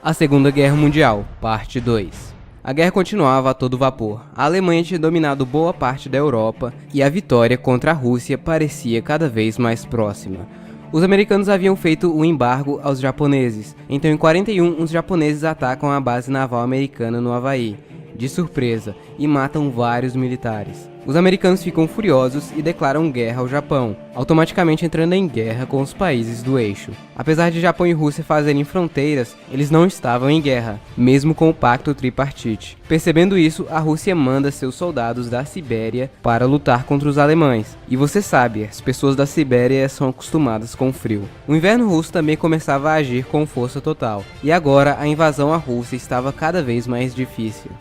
A Segunda Guerra Mundial, Parte 2. A guerra continuava a todo vapor. A Alemanha tinha dominado boa parte da Europa e a vitória contra a Rússia parecia cada vez mais próxima. Os americanos haviam feito o embargo aos japoneses, então em 41 os japoneses atacam a base naval americana no Havaí, de surpresa, e matam vários militares. Os americanos ficam furiosos e declaram guerra ao Japão, automaticamente entrando em guerra com os países do eixo. Apesar de Japão e Rússia fazerem fronteiras, eles não estavam em guerra, mesmo com o Pacto Tripartite. Percebendo isso, a Rússia manda seus soldados da Sibéria para lutar contra os alemães. E você sabe, as pessoas da Sibéria são acostumadas com o frio. O inverno russo também começava a agir com força total, e agora a invasão à Rússia estava cada vez mais difícil.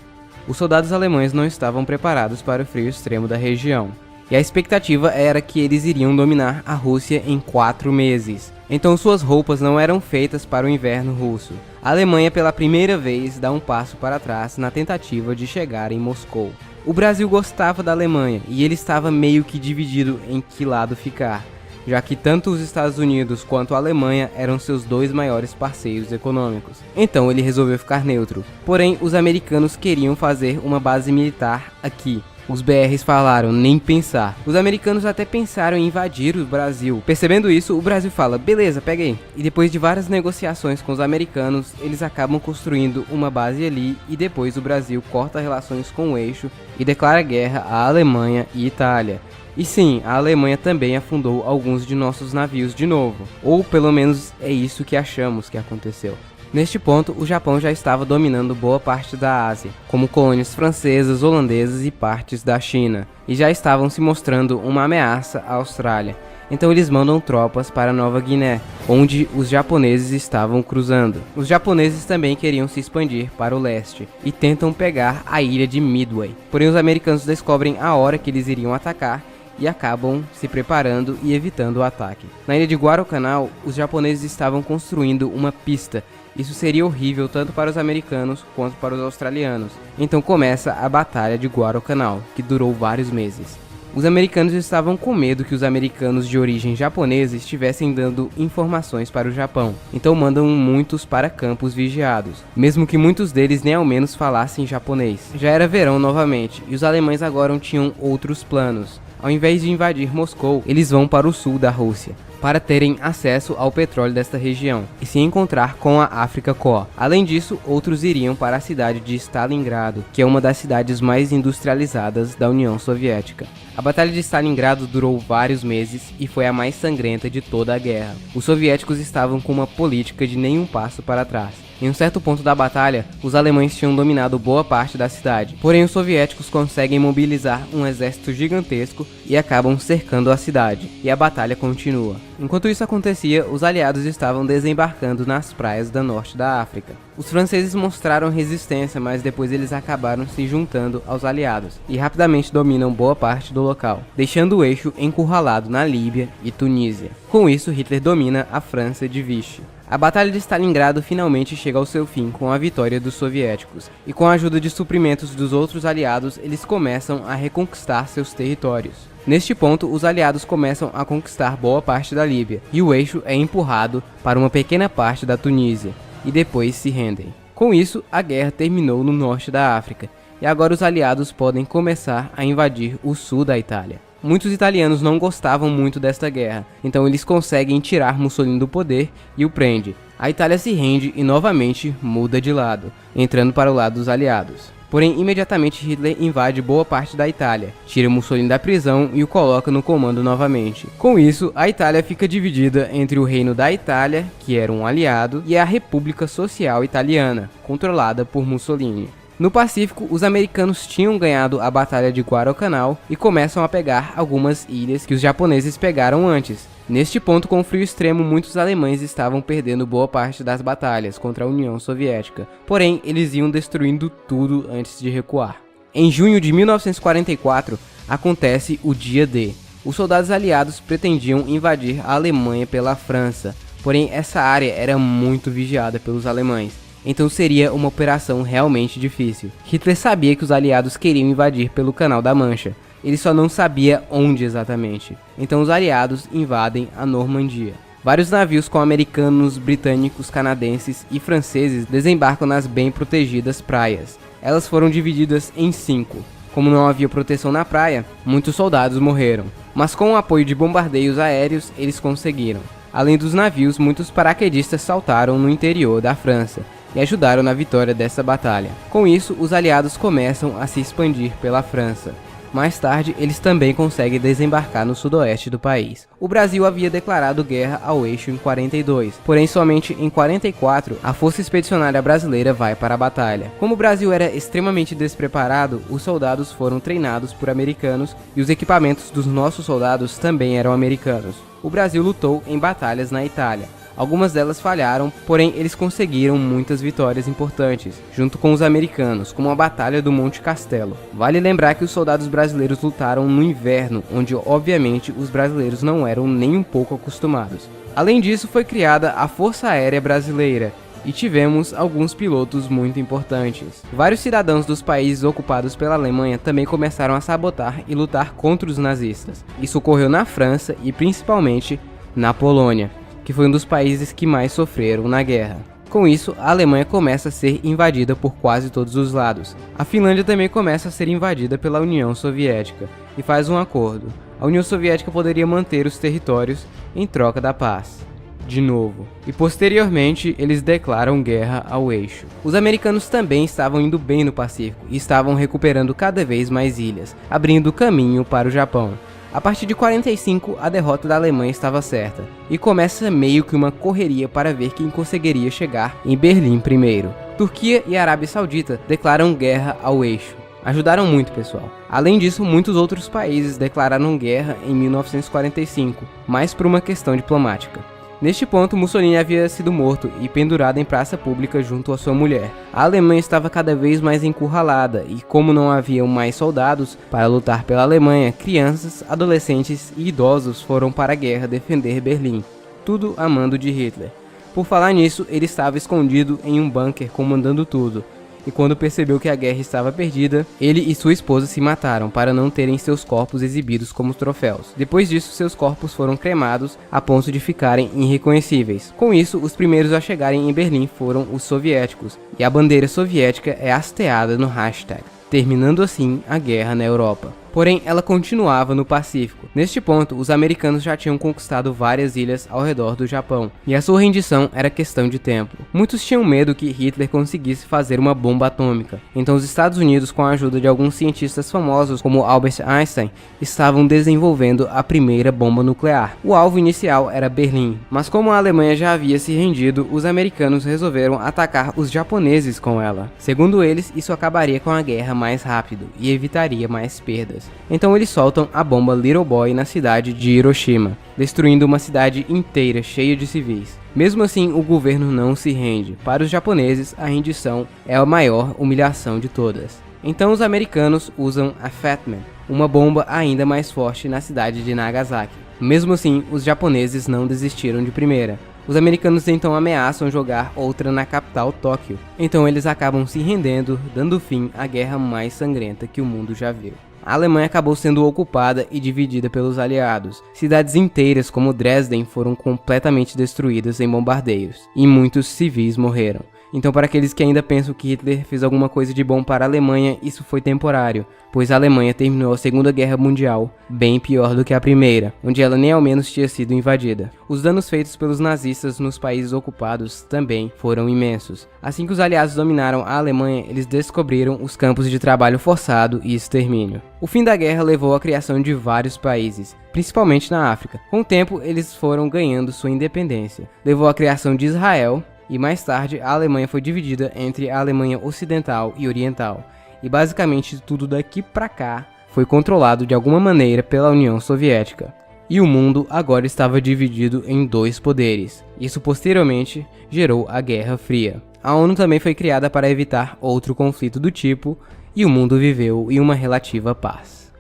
Os soldados alemães não estavam preparados para o frio extremo da região, e a expectativa era que eles iriam dominar a Rússia em 4 meses. Então suas roupas não eram feitas para o inverno russo. A Alemanha pela primeira vez dá um passo para trás na tentativa de chegar em Moscou. O Brasil gostava da Alemanha e ele estava meio que dividido em que lado ficar, já que tanto os Estados Unidos quanto a Alemanha eram seus dois maiores parceiros econômicos. Então ele resolveu ficar neutro. Porém, os americanos queriam fazer uma base militar aqui. Os BRs falaram, nem pensar. Os americanos até pensaram em invadir o Brasil. Percebendo isso, o Brasil fala, beleza, pega aí. E depois de várias negociações com os americanos, eles acabam construindo uma base ali e depois o Brasil corta relações com o eixo e declara guerra à Alemanha e Itália. E sim, a Alemanha também afundou alguns de nossos navios de novo, ou pelo menos é isso que achamos que aconteceu. Neste ponto, o Japão já estava dominando boa parte da Ásia, como colônias francesas, holandesas e partes da China, e já estavam se mostrando uma ameaça à Austrália. Então eles mandam tropas para Nova Guiné, onde os japoneses estavam cruzando. Os japoneses também queriam se expandir para o leste e tentam pegar a ilha de Midway. Porém os americanos descobrem a hora que eles iriam atacar e acabam se preparando e evitando o ataque. Na ilha de Guadalcanal, os japoneses estavam construindo uma pista. Isso seria horrível tanto para os americanos quanto para os australianos. Então começa a Batalha de Guadalcanal, que durou vários meses. Os americanos estavam com medo que os americanos de origem japonesa estivessem dando informações para o Japão, então mandam muitos para campos vigiados, mesmo que muitos deles nem ao menos falassem japonês. Já era verão novamente, e os alemães agora tinham outros planos. Ao invés de invadir Moscou, eles vão para o sul da Rússia, para terem acesso ao petróleo desta região e se encontrar com a Afrika Korps. Além disso, outros iriam para a cidade de Stalingrado, que é uma das cidades mais industrializadas da União Soviética. A Batalha de Stalingrado durou vários meses e foi a mais sangrenta de toda a guerra. Os soviéticos estavam com uma política de nenhum passo para trás. Em um certo ponto da batalha, os alemães tinham dominado boa parte da cidade, porém os soviéticos conseguem mobilizar um exército gigantesco e acabam cercando a cidade, e a batalha continua. Enquanto isso acontecia, os aliados estavam desembarcando nas praias do norte da África. Os franceses mostraram resistência, mas depois eles acabaram se juntando aos aliados, e rapidamente dominam boa parte do local, deixando o eixo encurralado na Líbia e Tunísia. Com isso, Hitler domina a França de Vichy. A Batalha de Stalingrado finalmente chega ao seu fim com a vitória dos soviéticos, e com a ajuda de suprimentos dos outros aliados, eles começam a reconquistar seus territórios. Neste ponto, os aliados começam a conquistar boa parte da Líbia, e o eixo é empurrado para uma pequena parte da Tunísia, e depois se rendem. Com isso, a guerra terminou no norte da África, e agora os aliados podem começar a invadir o sul da Itália. Muitos italianos não gostavam muito desta guerra, então eles conseguem tirar Mussolini do poder e o prende. A Itália se rende e novamente muda de lado, entrando para o lado dos aliados. Porém, imediatamente Hitler invade boa parte da Itália, tira Mussolini da prisão e o coloca no comando novamente. Com isso, a Itália fica dividida entre o Reino da Itália, que era um aliado, e a República Social Italiana, controlada por Mussolini. No Pacífico, os americanos tinham ganhado a Batalha de Guadalcanal e começam a pegar algumas ilhas que os japoneses pegaram antes. Neste ponto, com o frio extremo, muitos alemães estavam perdendo boa parte das batalhas contra a União Soviética, porém eles iam destruindo tudo antes de recuar. Em junho de 1944, acontece o Dia D. Os soldados aliados pretendiam invadir a Alemanha pela França, porém essa área era muito vigiada pelos alemães. Então seria uma operação realmente difícil. Hitler sabia que os aliados queriam invadir pelo Canal da Mancha, ele só não sabia onde exatamente. Então os aliados invadem a Normandia. Vários navios com americanos, britânicos, canadenses e franceses desembarcam nas bem protegidas praias. Elas foram divididas em 5. Como não havia proteção na praia, muitos soldados morreram, mas com o apoio de bombardeios aéreos eles conseguiram. Além dos navios, muitos paraquedistas saltaram no interior da França e ajudaram na vitória dessa batalha. Com isso, os aliados começam a se expandir pela França. Mais tarde, eles também conseguem desembarcar no sudoeste do país. O Brasil havia declarado guerra ao eixo em 42, porém somente em 44 a Força Expedicionária Brasileira vai para a batalha. Como o Brasil era extremamente despreparado, os soldados foram treinados por americanos e os equipamentos dos nossos soldados também eram americanos. O Brasil lutou em batalhas na Itália. Algumas delas falharam, porém eles conseguiram muitas vitórias importantes, junto com os americanos, como a Batalha do Monte Castelo. Vale lembrar que os soldados brasileiros lutaram no inverno, onde obviamente os brasileiros não eram nem um pouco acostumados. Além disso, foi criada a Força Aérea Brasileira, e tivemos alguns pilotos muito importantes. Vários cidadãos dos países ocupados pela Alemanha também começaram a sabotar e lutar contra os nazistas. Isso ocorreu na França e principalmente na Polônia, que foi um dos países que mais sofreram na guerra. Com isso, a Alemanha começa a ser invadida por quase todos os lados. A Finlândia também começa a ser invadida pela União Soviética e faz um acordo. A União Soviética poderia manter os territórios em troca da paz. De novo. E posteriormente, eles declaram guerra ao eixo. Os americanos também estavam indo bem no Pacífico e estavam recuperando cada vez mais ilhas, abrindo caminho para o Japão. A partir de 45, a derrota da Alemanha estava certa, e começa meio que uma correria para ver quem conseguiria chegar em Berlim primeiro. Turquia e Arábia Saudita declaram guerra ao eixo. Ajudaram muito, pessoal. Além disso, muitos outros países declararam guerra em 1945, mais por uma questão diplomática. Neste ponto, Mussolini havia sido morto e pendurado em praça pública junto à sua mulher. A Alemanha estava cada vez mais encurralada e, como não haviam mais soldados para lutar pela Alemanha, crianças, adolescentes e idosos foram para a guerra defender Berlim, tudo a mando de Hitler. Por falar nisso, ele estava escondido em um bunker comandando tudo. E quando percebeu que a guerra estava perdida, ele e sua esposa se mataram para não terem seus corpos exibidos como troféus. Depois disso, seus corpos foram cremados a ponto de ficarem irreconhecíveis. Com isso, os primeiros a chegarem em Berlim foram os soviéticos, e a bandeira soviética é hasteada no hashtag, terminando assim a guerra na Europa. Porém, ela continuava no Pacífico. Neste ponto, os americanos já tinham conquistado várias ilhas ao redor do Japão, e a sua rendição era questão de tempo. Muitos tinham medo que Hitler conseguisse fazer uma bomba atômica, então os Estados Unidos, com a ajuda de alguns cientistas famosos como Albert Einstein, estavam desenvolvendo a primeira bomba nuclear. O alvo inicial era Berlim, mas como a Alemanha já havia se rendido, os americanos resolveram atacar os japoneses com ela. Segundo eles, isso acabaria com a guerra mais rápido e evitaria mais perdas. Então eles soltam a bomba Little Boy na cidade de Hiroshima, destruindo uma cidade inteira cheia de civis. Mesmo assim, o governo não se rende. Para os japoneses, a rendição é a maior humilhação de todas. Então os americanos usam a Fat Man, uma bomba ainda mais forte na cidade de Nagasaki. Mesmo assim, os japoneses não desistiram de primeira. Os americanos então ameaçam jogar outra na capital, Tóquio. Então eles acabam se rendendo, dando fim à guerra mais sangrenta que o mundo já viu. A Alemanha acabou sendo ocupada e dividida pelos aliados. Cidades inteiras como Dresden foram completamente destruídas em bombardeios, e muitos civis morreram. Então, para aqueles que ainda pensam que Hitler fez alguma coisa de bom para a Alemanha, isso foi temporário, pois a Alemanha terminou a Segunda Guerra Mundial bem pior do que a Primeira, onde ela nem ao menos tinha sido invadida. Os danos feitos pelos nazistas nos países ocupados também foram imensos. Assim que os aliados dominaram a Alemanha, eles descobriram os campos de trabalho forçado e extermínio. O fim da guerra levou à criação de vários países, principalmente na África. Com o tempo, eles foram ganhando sua independência. Levou à criação de Israel, e mais tarde a Alemanha foi dividida entre a Alemanha Ocidental e Oriental, e basicamente tudo daqui pra cá foi controlado de alguma maneira pela União Soviética. E o mundo agora estava dividido em dois poderes. Isso posteriormente gerou a Guerra Fria. A ONU também foi criada para evitar outro conflito do tipo, e o mundo viveu em uma relativa paz.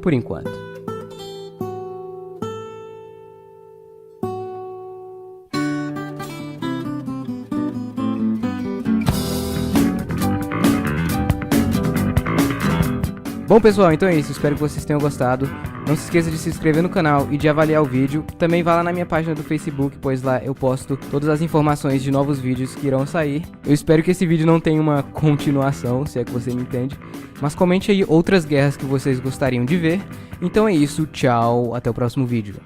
Por enquanto. Bom, pessoal, então é isso. Espero que vocês tenham gostado. Não se esqueça de se inscrever no canal e de avaliar o vídeo. Também vá lá na minha página do Facebook, pois lá eu posto todas as informações de novos vídeos que irão sair. Eu espero que esse vídeo não tenha uma continuação, se é que você me entende. Mas comente aí outras guerras que vocês gostariam de ver. Então é isso, tchau, até o próximo vídeo.